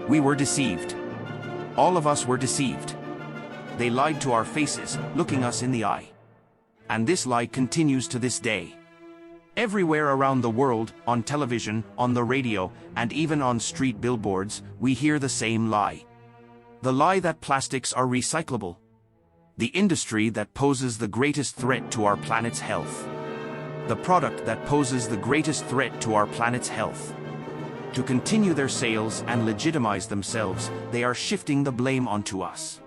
We were deceived. All of us were deceived. They lied to our faces, looking us in the eye. And this lie continues to this day. Everywhere around the world, on television, on the radio, and even on street billboards, we hear the same lie. The lie that plastics are recyclable. The industry that poses the greatest threat to our planet's health. The product that poses the greatest threat to our planet's health. To continue their sales and legitimize themselves, they are shifting the blame onto us.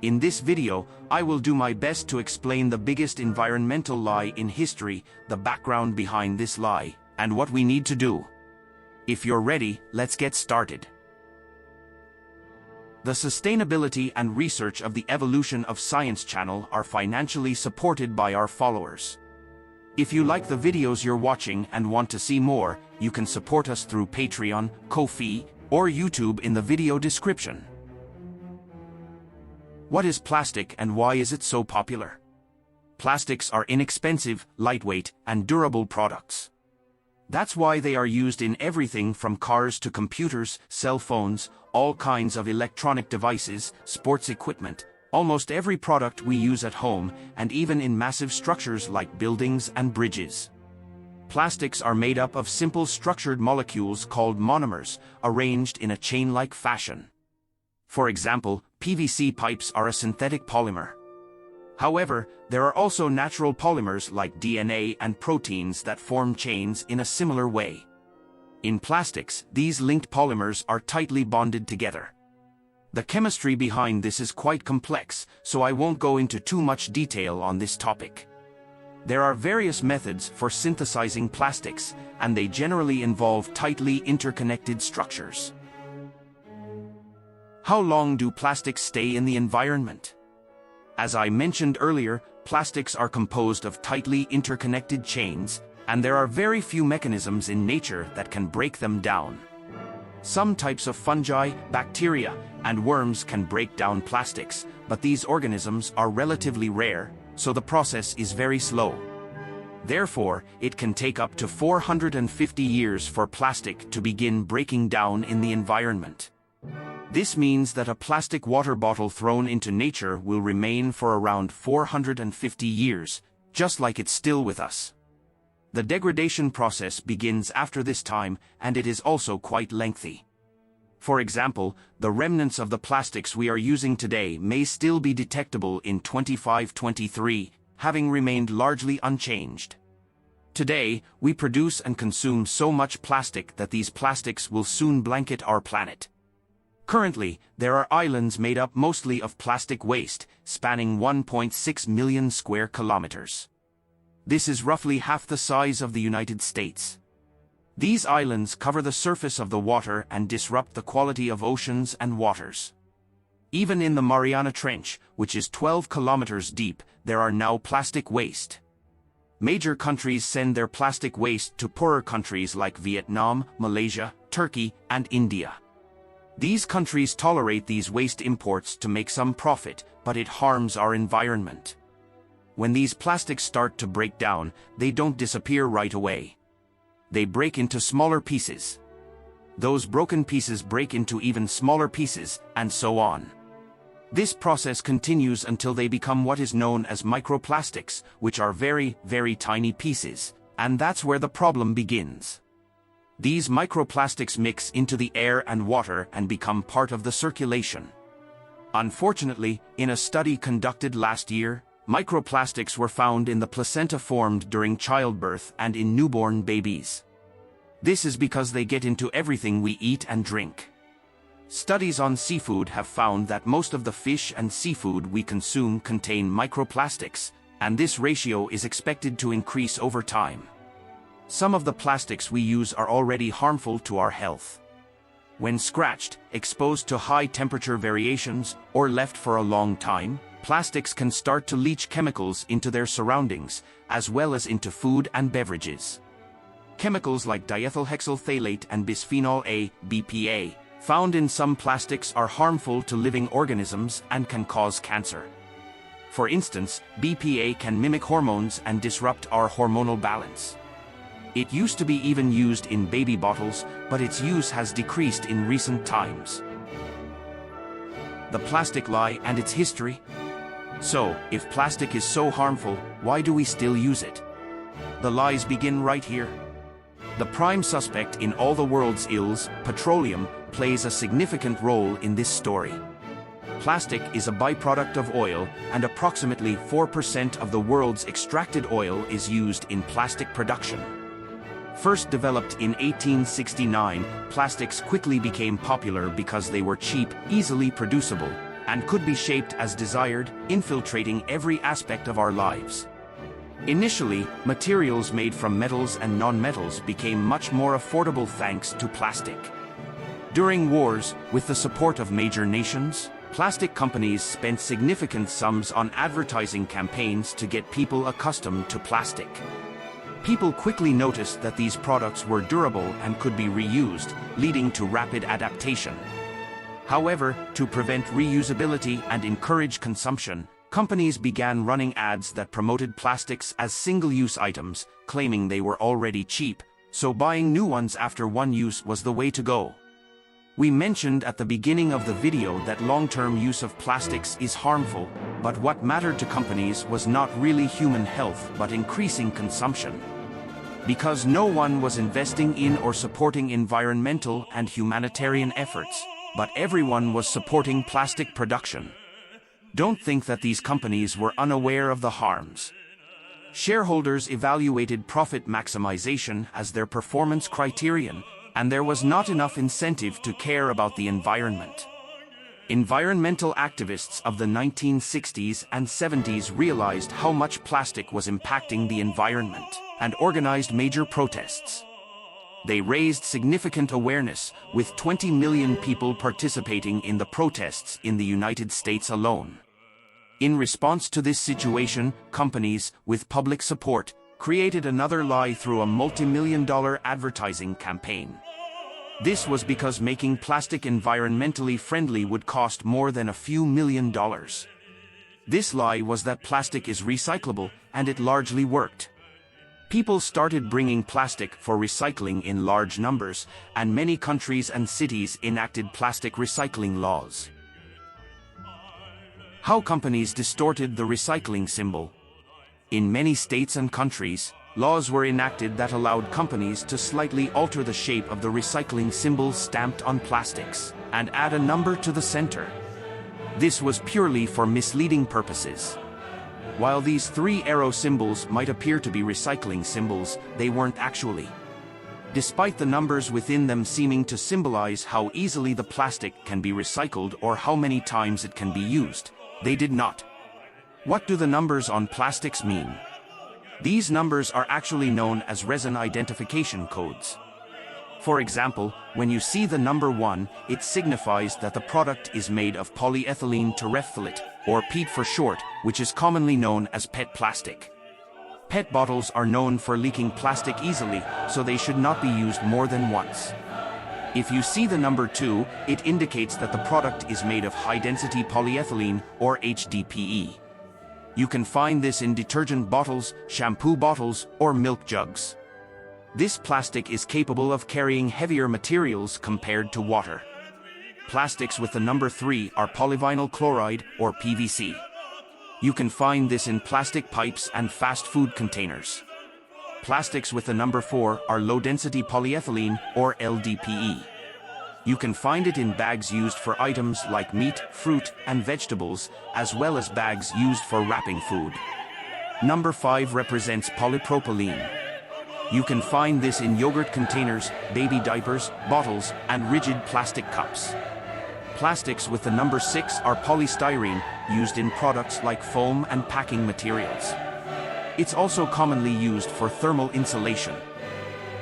In this video, I will do my best to explain the biggest environmental lie in history, the background behind this lie, and what we need to do. If you're ready, let's get started. The sustainability and research of the Evolution of Science channel are financially supported by our followers. If you like the videos you're watching and want to see more, you can support us through Patreon, Ko-fi, or YouTube in the video description. What is plastic and why is it so popular? Plastics are inexpensive, lightweight, and durable products. That's why they are used in everything from cars to computers, cell phones, all kinds of electronic devices, sports equipment, almost every product we use at home, and even in massive structures like buildings and bridges. Plastics are made up of simple structured molecules called monomers, arranged in a chain-like fashion. For example, PVC pipes are a synthetic polymer. However, there are also natural polymers like DNA and proteins that form chains in a similar way. In plastics, these linked polymers are tightly bonded together. The chemistry behind this is quite complex, so I won't go into too much detail on this topic. There are various methods for synthesizing plastics, and they generally involve tightly interconnected structures. How long do plastics stay in the environment? As I mentioned earlier, plastics are composed of tightly interconnected chains, and there are very few mechanisms in nature that can break them down. Some types of fungi, bacteria, and worms can break down plastics, but these organisms are relatively rare, so the process is very slow. Therefore, it can take up to 450 years for plastic to begin breaking down in the environment. This means that a plastic water bottle thrown into nature will remain for around 450 years, just like it's still with us. The degradation process begins after this time, and it is also quite lengthy. For example, the remnants of the plastics we are using today may still be detectable in 2523, having remained largely unchanged. Today, we produce and consume so much plastic that these plastics will soon blanket our planet. Currently, there are islands made up mostly of plastic waste, spanning 1.6 million square kilometers. This is roughly half the size of the United States. These islands cover the surface of the water and disrupt the quality of oceans and waters. Even in the Mariana Trench, which is 12 kilometers deep, there are now plastic waste. Major countries send their plastic waste to poorer countries like Vietnam, Malaysia, Turkey, and India. These countries tolerate these waste imports to make some profit, but it harms our environment. When these plastics start to break down, they don't disappear right away. They break into smaller pieces. Those broken pieces break into even smaller pieces, and so on. This process continues until they become what is known as microplastics, which are very, very tiny pieces, and that's where the problem begins. These microplastics mix into the air and water and become part of the circulation. Unfortunately, in a study conducted last year, microplastics were found in the placenta formed during childbirth and in newborn babies. This is because they get into everything we eat and drink. Studies on seafood have found that most of the fish and seafood we consume contain microplastics, and this ratio is expected to increase over time. Some of the plastics we use are already harmful to our health. When scratched, exposed to high temperature variations, or left for a long time, plastics can start to leach chemicals into their surroundings, as well as into food and beverages. Chemicals like diethylhexyl phthalate and bisphenol A, BPA, found in some plastics are harmful to living organisms and can cause cancer. For instance, BPA can mimic hormones and disrupt our hormonal balance. It used to be even used in baby bottles, but its use has decreased in recent times. The plastic lie and its history? So, if plastic is so harmful, why do we still use it? The lies begin right here. The prime suspect in all the world's ills, petroleum, plays a significant role in this story. Plastic is a byproduct of oil, and approximately 4% of the world's extracted oil is used in plastic production. First developed in 1869, plastics quickly became popular because they were cheap, easily producible, and could be shaped as desired, infiltrating every aspect of our lives. Initially, materials made from metals and non-metals became much more affordable thanks to plastic. During wars, with the support of major nations, plastic companies spent significant sums on advertising campaigns to get people accustomed to plastic. People quickly noticed that these products were durable and could be reused, leading to rapid adaptation. However, to prevent reusability and encourage consumption, companies began running ads that promoted plastics as single-use items, claiming they were already cheap, so buying new ones after one use was the way to go. We mentioned at the beginning of the video that long-term use of plastics is harmful, but what mattered to companies was not really human health but increasing consumption. Because no one was investing in or supporting environmental and humanitarian efforts, but everyone was supporting plastic production. Don't think that these companies were unaware of the harms. Shareholders evaluated profit maximization as their performance criterion, and there was not enough incentive to care about the environment. Environmental activists of the 1960s and 70s realized how much plastic was impacting the environment, and organized major protests. They raised significant awareness, with 20 million people participating in the protests in the United States alone. In response to this situation, companies, with public support, created another lie through a multi-million-dollar advertising campaign. This was because making plastic environmentally friendly would cost more than a few $1,000,000. This lie was that plastic is recyclable, and it largely worked. People started bringing plastic for recycling in large numbers, and many countries and cities enacted plastic recycling laws. How companies distorted the recycling symbol. In many states and countries, laws were enacted that allowed companies to slightly alter the shape of the recycling symbol stamped on plastics, and add a number to the center. This was purely for misleading purposes. While these three arrow symbols might appear to be recycling symbols, they weren't actually. Despite the numbers within them seeming to symbolize how easily the plastic can be recycled or how many times it can be used, they did not. What do the numbers on plastics mean? These numbers are actually known as resin identification codes. For example, when you see the number 1, it signifies that the product is made of polyethylene terephthalate, or PET for short, which is commonly known as PET plastic. PET bottles are known for leaking plastic easily, so they should not be used more than once. If you see the number 2, it indicates that the product is made of high-density polyethylene, or HDPE. You can find this in detergent bottles, shampoo bottles, or milk jugs. This plastic is capable of carrying heavier materials compared to water. Plastics with the number 3 are polyvinyl chloride, or PVC. You can find this in plastic pipes and fast food containers. Plastics with the number 4 are low-density polyethylene, or LDPE. You can find it in bags used for items like meat, fruit, and vegetables, as well as bags used for wrapping food. Number 5 represents polypropylene. You can find this in yogurt containers, baby diapers, bottles, and rigid plastic cups. Plastics with the number 6 are polystyrene, used in products like foam and packing materials. It's also commonly used for thermal insulation.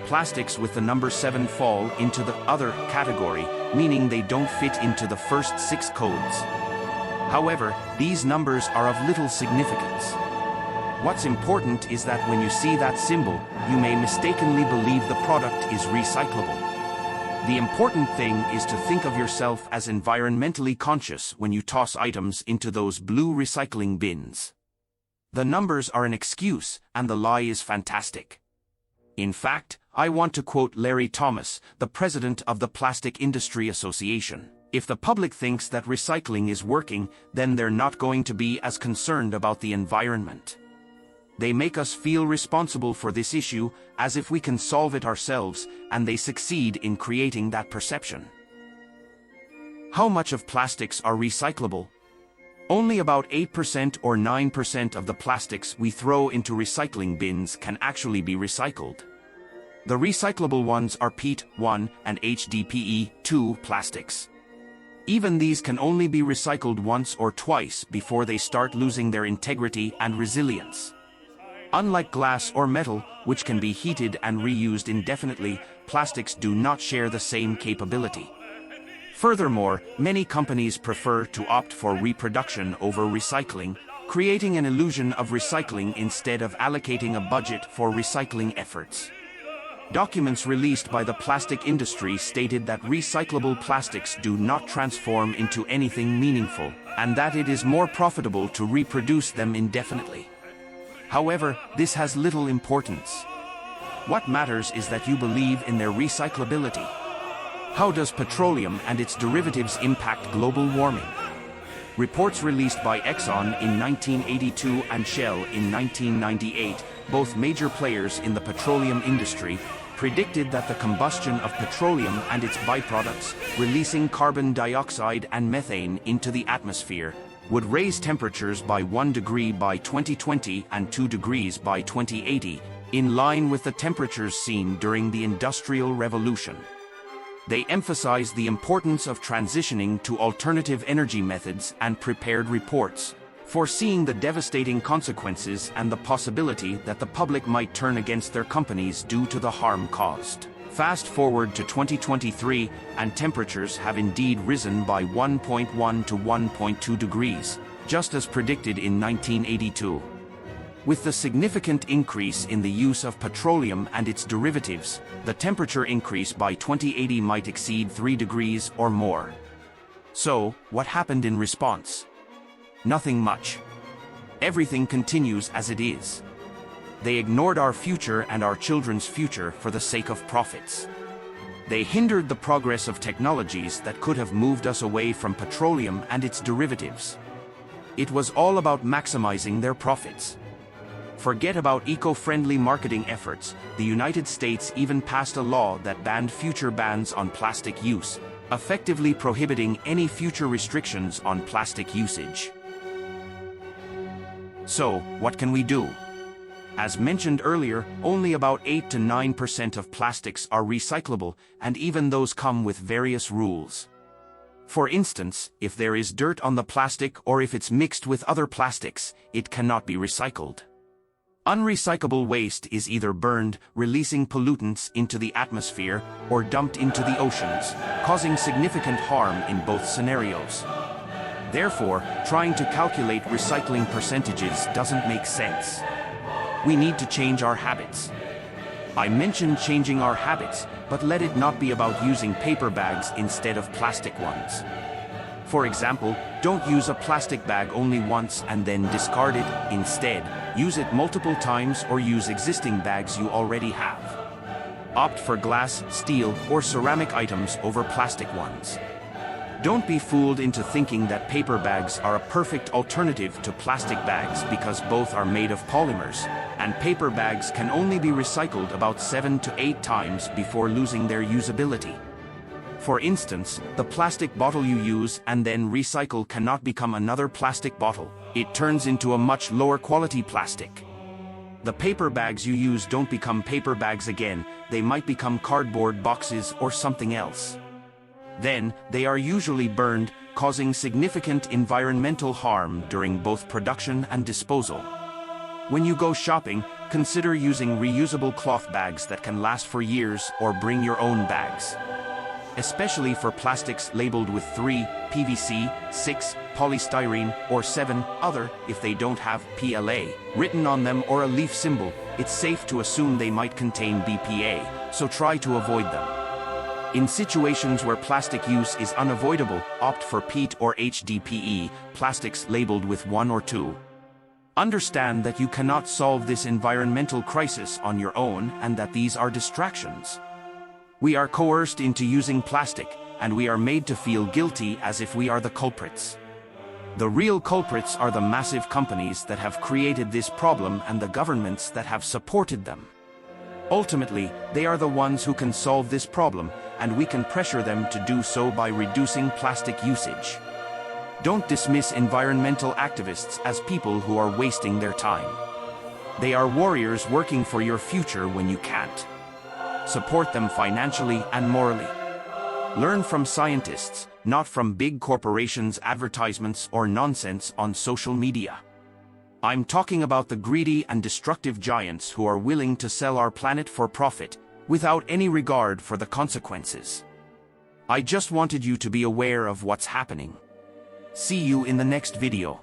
Plastics with the number 7 fall into the other category, meaning they don't fit into the first 6 codes. However, these numbers are of little significance. What's important is that when you see that symbol, you may mistakenly believe the product is recyclable. The important thing is to think of yourself as environmentally conscious when you toss items into those blue recycling bins. The numbers are an excuse, and the lie is fantastic. In fact, I want to quote Larry Thomas, the president of the Plastic Industry Association. If the public thinks that recycling is working, then they're not going to be as concerned about the environment. They make us feel responsible for this issue, as if we can solve it ourselves, and they succeed in creating that perception. How much of plastics are recyclable? Only about 8% or 9% of the plastics we throw into recycling bins can actually be recycled. The recyclable ones are PET-1 and HDPE-2 plastics. Even these can only be recycled once or twice before they start losing their integrity and resilience. Unlike glass or metal, which can be heated and reused indefinitely, plastics do not share the same capability. Furthermore, many companies prefer to opt for reproduction over recycling, creating an illusion of recycling instead of allocating a budget for recycling efforts. Documents released by the plastic industry stated that recyclable plastics do not transform into anything meaningful, and that it is more profitable to reproduce them indefinitely. However, this has little importance. What matters is that you believe in their recyclability. How does petroleum and its derivatives impact global warming? Reports released by Exxon in 1982 and Shell in 1998, both major players in the petroleum industry, predicted that the combustion of petroleum and its byproducts, releasing carbon dioxide and methane into the atmosphere, would raise temperatures by 1 degree by 2020 and 2 degrees by 2080, in line with the temperatures seen during the Industrial Revolution. They emphasized the importance of transitioning to alternative energy methods and prepared reports, foreseeing the devastating consequences and the possibility that the public might turn against their companies due to the harm caused. Fast forward to 2023, and temperatures have indeed risen by 1.1 to 1.2 degrees, just as predicted in 1982. With the significant increase in the use of petroleum and its derivatives, the temperature increase by 2080 might exceed 3 degrees or more. So, what happened in response? Nothing much. Everything continues as it is. They ignored our future and our children's future for the sake of profits. They hindered the progress of technologies that could have moved us away from petroleum and its derivatives. It was all about maximizing their profits. Forget about eco-friendly marketing efforts. The United States even passed a law that banned future bans on plastic use, effectively prohibiting any future restrictions on plastic usage. So, what can we do? As mentioned earlier, only about 8 to 9% of plastics are recyclable, and even those come with various rules. For instance, if there is dirt on the plastic or if it's mixed with other plastics, it cannot be recycled. Unrecyclable waste is either burned, releasing pollutants into the atmosphere, or dumped into the oceans, causing significant harm in both scenarios. Therefore, trying to calculate recycling percentages doesn't make sense. We need to change our habits. I mentioned changing our habits, but let it not be about using paper bags instead of plastic ones. For example, don't use a plastic bag only once and then discard it. Instead, use it multiple times or use existing bags you already have. Opt for glass, steel, or ceramic items over plastic ones. Don't be fooled into thinking that paper bags are a perfect alternative to plastic bags because both are made of polymers, and paper bags can only be recycled about 7 to 8 times before losing their usability. For instance, the plastic bottle you use and then recycle cannot become another plastic bottle. It turns into a much lower quality plastic. The paper bags you use don't become paper bags again, they might become cardboard boxes or something else. Then, they are usually burned, causing significant environmental harm during both production and disposal. When you go shopping, consider using reusable cloth bags that can last for years, or bring your own bags. Especially for plastics labeled with 3, PVC, 6, polystyrene, or 7, other, if they don't have PLA written on them or a leaf symbol, it's safe to assume they might contain BPA, so try to avoid them. In situations where plastic use is unavoidable, opt for PET or HDPE, plastics labeled with 1 or 2. Understand that you cannot solve this environmental crisis on your own and that these are distractions. We are coerced into using plastic, and we are made to feel guilty as if we are the culprits. The real culprits are the massive companies that have created this problem and the governments that have supported them. Ultimately, they are the ones who can solve this problem, and we can pressure them to do so by reducing plastic usage. Don't dismiss environmental activists as people who are wasting their time. They are warriors working for your future when you can't. Support them financially and morally. Learn from scientists, not from big corporations' advertisements or nonsense on social media. I'm talking about the greedy and destructive giants who are willing to sell our planet for profit, without any regard for the consequences. I just wanted you to be aware of what's happening. See you in the next video.